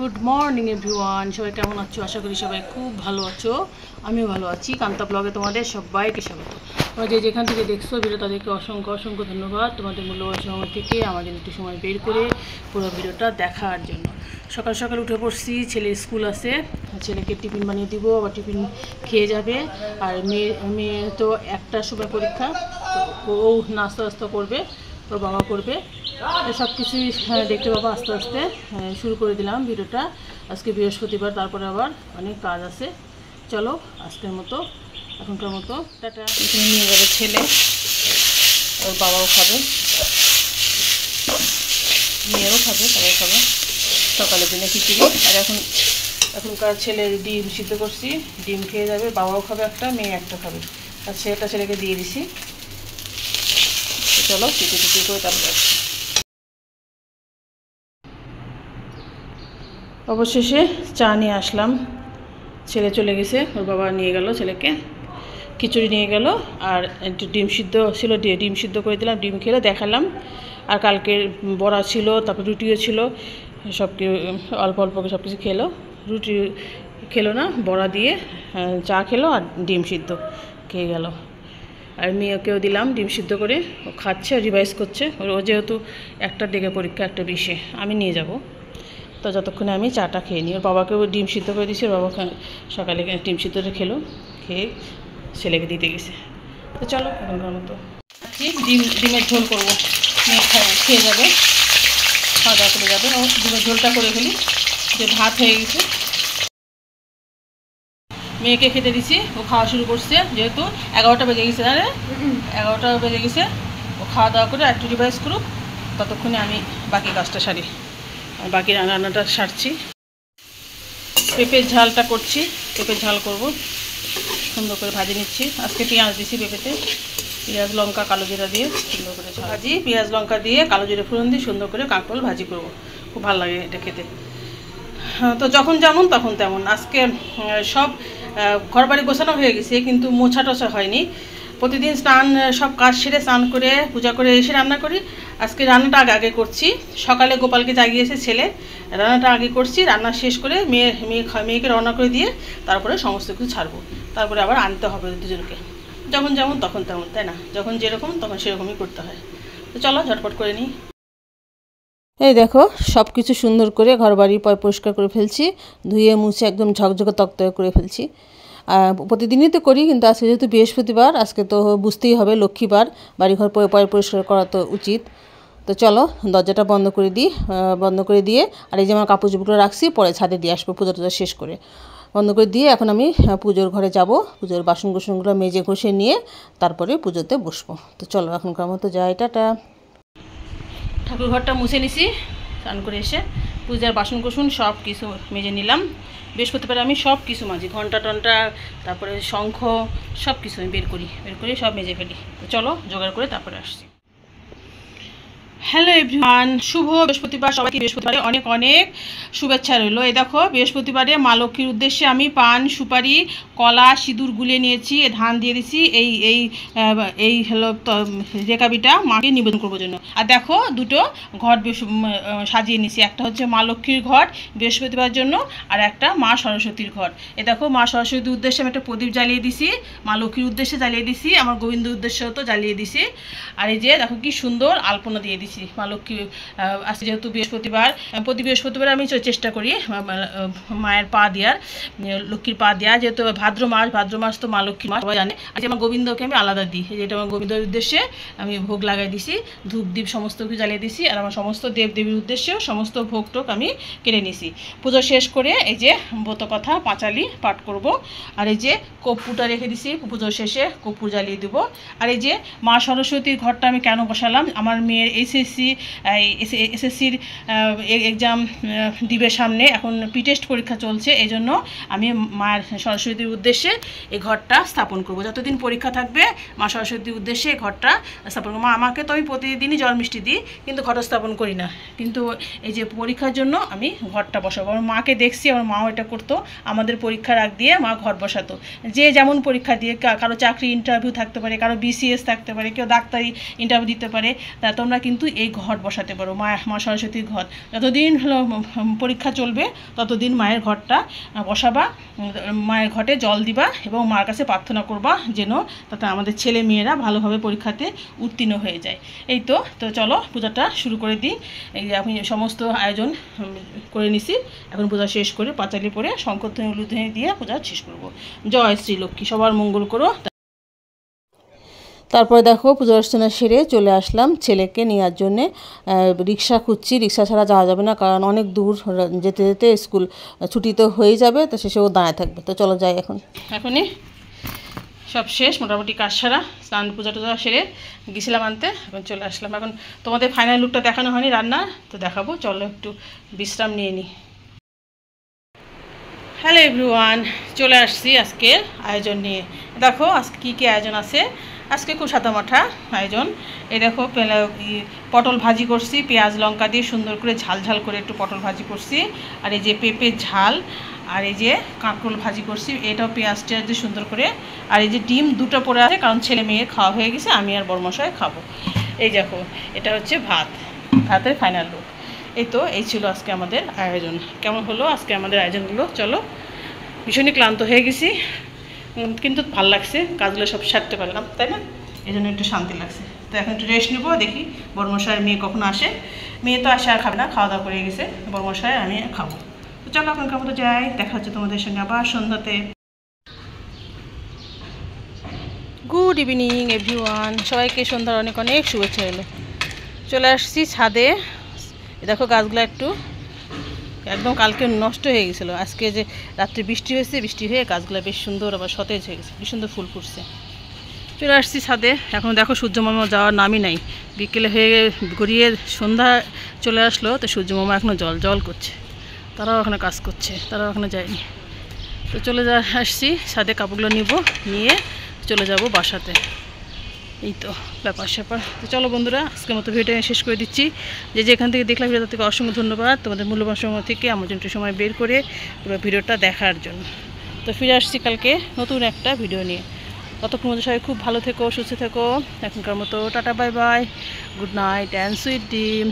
Good morning everyone, সবাই কেমন আছো? আশা করি সবাই খুব ভালো আছো। আমিও ভালো আছি। কান্তা ব্লগে তোমাদের সবাইকে স্বাগত। তোমরা যে যেখান থেকে দেখছো ভিডিও তাদেরকে অসংখ্য অসংখ্য ধন্যবাদ। তোমাদের মূল্যবান সময় থেকে আমাদের একটু সময় বের করে পুরো ভিডিওটা দেখার জন্য। সকাল সকাল উঠে পড়ছি, ছেলের স্কুল আছে, ছেলেকে টিফিন বানিয়ে দিব, আবার টিফিন খেয়ে যাবে। আর মেয়ে তো একটার সময় পরীক্ষা, তো ও নাস্তা করবে, ওর বাবা করবে। সব কিছুই দেখতে পাবো আস্তে আস্তে। শুরু করে দিলাম ভিডিওটা। আজকে বৃহস্পতিবার, তারপরে আবার অনেক কাজ আছে। চলো আজকের মতো, এখনকার মতো টাটা। এখানে নিয়ে যাবে ছেলে, ওর বাবাও খাবে, মেয়েও খাবে, সবাই খাবে সকালের দিনে খিচুড়ি। আর এখনকার ছেলে ডিম সিদ্ধ করছি, ডিম খেয়ে যাবে, বাবাও খাবে একটা, মেয়ে একটা খাবে। আর ছেলেকে দিয়ে দিছি। চলো খিচুড়ি করে তারপরে আসছি। অবশেষে চা নিয়ে আসলাম। ছেলে চলে গেছে, ওর বাবা নিয়ে গেল ছেলেকে, খিচুড়ি নিয়ে গেল। আর একটু ডিম সিদ্ধ ছিল, ডিম সিদ্ধ করে দিলাম, ডিম খেলে দেখালাম। আর কালকের বড়া ছিল, তারপর রুটিও ছিল, সব অল্প অল্প সব কিছু খেলো। রুটি খেলো না, বড়া দিয়ে চা খেলো আর ডিম সিদ্ধ খেয়ে গেল। আর মেয়েকেও দিলাম ডিম সিদ্ধ করে, ও খাচ্ছে, রিভাইজ করছে। ও যেহেতু একটার দিকে পরীক্ষা, একটা 20-এ, আমি নিয়ে যাব। তো যতক্ষণে আমি চাটা খেয়ে নিই। ওর বাবাকেও ডিম সিদ্ধ করে দিয়েছি, ওর বাবা সকালে ডিম সিদ্ধটা খেলো, খেয়ে ছেলেকে দিতে গেছে। তো চলো এখনকার মতো ডিমের ঝোল করবো, মেয়ে খেয়ে যাবে, খাওয়া দাওয়া করে যাবে। ও ডিমের ঝোলটা করে ফেলি, যে ভাত হয়ে গেছে। মেয়েকে খেতে দিছি, ও খাওয়া শুরু করছে, যেহেতু 11টা বেজে গেছে। আরে 11টা বেজে গেছে, ও খাওয়া দাওয়া করে একটু রিভাইজ করুক, ততক্ষণে আমি বাকি কাজটা সারি। বাকি রান্নাটা সারছি। পেঁপের ঝালটা করছি, পেঁপের ঝাল করব, সুন্দর করে ভাজি নিচ্ছি। আজকে পেঁয়াজ দিছি পেঁপেতে, পেঁয়াজ লঙ্কা কালো জিরা দিয়ে সুন্দর করে ভাজি, পেঁয়াজ লঙ্কা দিয়ে কালো জিরা ফোড়ন দিয়ে সুন্দর করে কাঁকরোল ভাজি করব। খুব ভালো লাগে এটা খেতে। তো যখন যেমন তখন তেমন। আজকে সব ঘরবাড়ি গোছানো হয়ে গেছে, কিন্তু মোছা টোছা হয়নি। প্রতিদিন স্নান, সব কাজ সেরে স্নান করে পূজা করে এসে রান্না করি। আজকে রান্নাটা আগে করছি। সকালে গোপালকে জাগিয়েছে ছেলে, রান্নাটা আগে করছি। রান্না শেষ করে মেয়েকে রান্না করে দিয়ে তারপরে সমস্ত কিছু ছাড়বো। তারপরে আবার আনতে হবে দুজনকে। যখন যেমন তখন তেমন, তাই না? যখন যেরকম তখন সেরকমই করতে হয়। তো চলো ঝটপট করে নিই। এই দেখো, সব কিছু সুন্দর করে ঘর বাড়ি পরিষ্কার করে ফেলছি, ধুয়ে মুছে একদম ঝকঝকে তকতকে করে ফেলছি। প্রতিদিনই তো করি, কিন্তু আজকে যেহেতু বৃহস্পতিবার, আজকে তো বুঝতেই হবে লক্ষ্মীবার, বাড়িঘর পরিষ্কার করা তো উচিত। তো চলো দরজাটা বন্ধ করে দিয়ে, আর এই যে আমার কাপড় চোপড়গুলো রাখছি, পরে ছাদে দিয়ে আসবো পুজো টুজো শেষ করে। বন্ধ করে দিয়ে এখন আমি পুজোর ঘরে যাব, পুজোর বাসন কুসনগুলো মেজে ঘষে নিয়ে তারপরে পুজোতে বসবো। তো চলো এখনকার মতো যাই, টাটা। ঠাকুর ঘরটা মুছে নিছি, স্নান করে এসে পূজার বাসন কুসন সব কিছু মেজে নিলাম। বৃহস্পতিবার আমি সব কিছু মাজি, ঘন্টা টন্টা, তারপরে শঙ্খ, সব কিছু আমি বের করি সব মেজে ফেলি। তো চলো জোগাড় করে তারপরে আসছি। হ্যালো এভরিওয়ান, শুভ বৃহস্পতিবার। সবাইকে বৃহস্পতিবারে অনেক অনেক শুভেচ্ছা রইল। এই দেখো, বৃহস্পতিবারে মা লক্ষ্মীর উদ্দেশ্যে আমি পান, সুপারি, কলা, সিঁদুর গুলিয়ে নিয়েছি, ধান দিয়ে দিছি। এই হলো রেকাবিটা মাকে নিবেদন করবার জন্য। আর দেখো দুটো ঘট সাজিয়ে নিছি, একটা হচ্ছে মা লক্ষ্মীর ঘট বৃহস্পতিবার জন্য, আর একটা মা সরস্বতীর ঘট। এ দেখো, মা সরস্বতীর উদ্দেশ্যে আমি একটা প্রদীপ জ্বালিয়ে দিছি, মা লক্ষ্মীর উদ্দেশ্যে জ্বালিয়ে দিছি, আমার গোবিন্দের উদ্দেশ্যেও তো জ্বালিয়ে দিছি। আর এই যে দেখো কি সুন্দর আলপনা দিয়ে দিছি মা লক্ষ্মী। আজকে যেহেতু বৃহস্পতিবার, প্রতি বৃহস্পতিবার আমি চেষ্টা করি মায়ের পা দেওয়ার, লক্ষ্মীর পা দেওয়া। যেহেতু ভাদ্র মাস তো মা লক্ষ্মীর মাস, সবাই জানে। আজকে আমার গোবিন্দকে আমি আলাদা দিই, যেটা আমার গোবিন্দের উদ্দেশ্যে আমি ভোগ লাগাই দিছি, ধূপ দ্বীপ সমস্ত কিছু জ্বালিয়ে দিছি। আর আমার সমস্ত দেবদেবীর উদ্দেশ্যেও সমস্ত ভোগ টোক আমি কেড়ে নিছি। পুজো শেষ করে এই যে ব্রতকথা পাঁচালি পাঠ করব। আর এই যে কর্পূরটা রেখে দিছি, পুজো শেষে কর্পূর জ্বালিয়ে দেবো। আর এই যে মা সরস্বতীর ঘরটা আমি কেন বসালাম, আমার মেয়ের এসএসসির এক্সাম দিবে সামনে, এখন প্রিটেস্ট পরীক্ষা চলছে, এই জন্য আমি মায়ের সরস্বতীর উদ্দেশ্যে এই ঘরটা স্থাপন করব। যতদিন পরীক্ষা থাকবে মা সরস্বতীর উদ্দেশ্যে এই ঘরটা স্থাপন করবো। আমাকে তো আমি প্রতিদিনই জল মিষ্টি দিই, কিন্তু ঘর স্থাপন করি না। কিন্তু এই যে পরীক্ষার জন্য আমি ঘরটা বসাবো। আমার মাকে দেখছি, আমার মাও এটা করতো, আমাদের পরীক্ষার আগ দিয়ে মা ঘর বসাতো। যে যেমন পরীক্ষা দিয়ে, কারো চাকরি ইন্টারভিউ থাকতে পারে, কারো BCS থাকতে পারে, কেউ ডাক্তারি ইন্টারভিউ দিতে পারে। তা তোমরা কিন্তু এই ঘট বসাতে পারো, মা সরস্বতীর ঘট। যতদিন হলো পরীক্ষা চলবে ততদিন মায়ের ঘরটা বসাবা, মায়ের ঘটে জল দিবা এবং মার কাছে প্রার্থনা করবা যেন তাতে আমাদের ছেলে মেয়েরা ভালোভাবে পরীক্ষাতে উত্তীর্ণ হয়ে যায়। এই তো চলো পূজাটা শুরু করে দিই। এই যে আমি সমস্ত আয়োজন করে নিছি, এখন পূজা শেষ করে পাঁচালি পরে শঙ্করধ্বনি উলুধ্বনি দিয়ে পূজা শেষ করব। জয় শ্রী লক্ষ্মী, সবার মঙ্গল করো। তারপরে দেখো পূজা অর্চনা সেরে চলে আসলাম ছেলেকে নেওয়ার জন্যে। রিক্সা খুঁজছি, রিক্সা ছাড়া যাওয়া যাবে না, কারণ অনেক দূর যেতে যেতে স্কুল ছুটি তো হয়ে যাবে, তো শেষেও দাঁড়ায় থাকবে। তো চলো যাই। এখনই সব শেষ, মোটামুটি কাজ সারা, স্নান পূজা টুজা সেরে গেছিলাম আনতে, এখন চলে আসলাম। এখন তোমাদের ফাইনাল লুকটা দেখানো হয়নি রান্না, তো দেখাবো, চলো একটু বিশ্রাম নিয়ে নিই। হ্যালো এভরিওয়ান, চলে আসছি আজকের আয়োজন নিয়ে। দেখো আজকে কী কী আয়োজন আছে। আজকে খুব সাদামাঠা আয়োজন। এই দেখো পটল ভাজি করছি, পেঁয়াজ লঙ্কা দিয়ে সুন্দর করে ঝাল ঝাল করে একটু পটল ভাজি করছি। আর এই যে পেঁপের ঝাল, আর এই যে কাঁকরোল ভাজি করছি, এটাও পেঁয়াজ টেয়াজ দিয়ে সুন্দর করে। আর এই যে ডিম দুটো পড়ে আছে, কারণ ছেলে মেয়ে খাওয়া হয়ে গেছে, আমি আর বড়মশাই খাবো। এই দেখো এটা হচ্ছে ভাতের ফাইনাল লুক। এই তো এই ছিল আজকে আমাদের আয়োজন। কেমন হলো আজকে আমাদের আয়োজনগুলো? চলো, ভীষণই ক্লান্ত হয়ে গেছি, কিন্তু ভাল লাগছে, কাজগুলো সব সারতে পারলাম, তাই না? এই জন্য একটু শান্তি লাগছে। তো এখন একটু রেস্ট নেবো, দেখি বড়মশাই মেয়ে কখন আসে। মেয়ে তো আসে আর খাবে না, খাওয়া দাওয়া করে গেছে, বড়মশাই আমি খাবো। তো চলো এখনকার মতো যাই, দেখা হচ্ছে তোমাদের সঙ্গে আবার সন্ধ্যাতে। গুড ইভিনিং এভরিওয়ান, সবাইকে সন্ধ্যার অনেক অনেক শুভেচ্ছা এলো। চলে আসছি ছাদে। দেখো গাছগুলো একদম কালকে নষ্ট হয়ে গেছিলো, আজকে যে রাত্রে বৃষ্টি হয়েছে, বৃষ্টি হয়ে গাছগুলো বেশ সুন্দর আবার সতেজ হয়ে গেছে, বেশ সুন্দর ফুল ফুটছে। চলে আসছি ছাদে। এখন দেখো সূর্য মামা যাওয়ার নামই নাই, বিকেলে হয়ে গড়িয়ে সন্ধ্যা চলে আসলো, তো সূর্য মামা এখনও জল করছে, তারাও এখনও কাজ করছে, তারাও এখনও যায়নি। তো আসছি ছাদে, কাপড়গুলো নিয়ে চলে যাব বাসাতে। এই তো ব্যাপার স্যাপার। তো চলো বন্ধুরা, আজকের মতো ভিডিওটা শেষ করে দিচ্ছি। যেখান থেকে দেখলাম ভিডিও থেকে অসংখ্য ধন্যবাদ তোমাদের মূল্যবান সময় থেকে আমার জন্য একটু সময় বের করে পুরো ভিডিওটা দেখার জন্য। তো ফিরে আসছি কালকে নতুন একটা ভিডিও নিয়ে। ততক্ষণ মধ্যে সবাই খুব ভালো থেকো, সুস্থ থেকো। এখনকার মতো tata, bye bye, good night and sweet dream.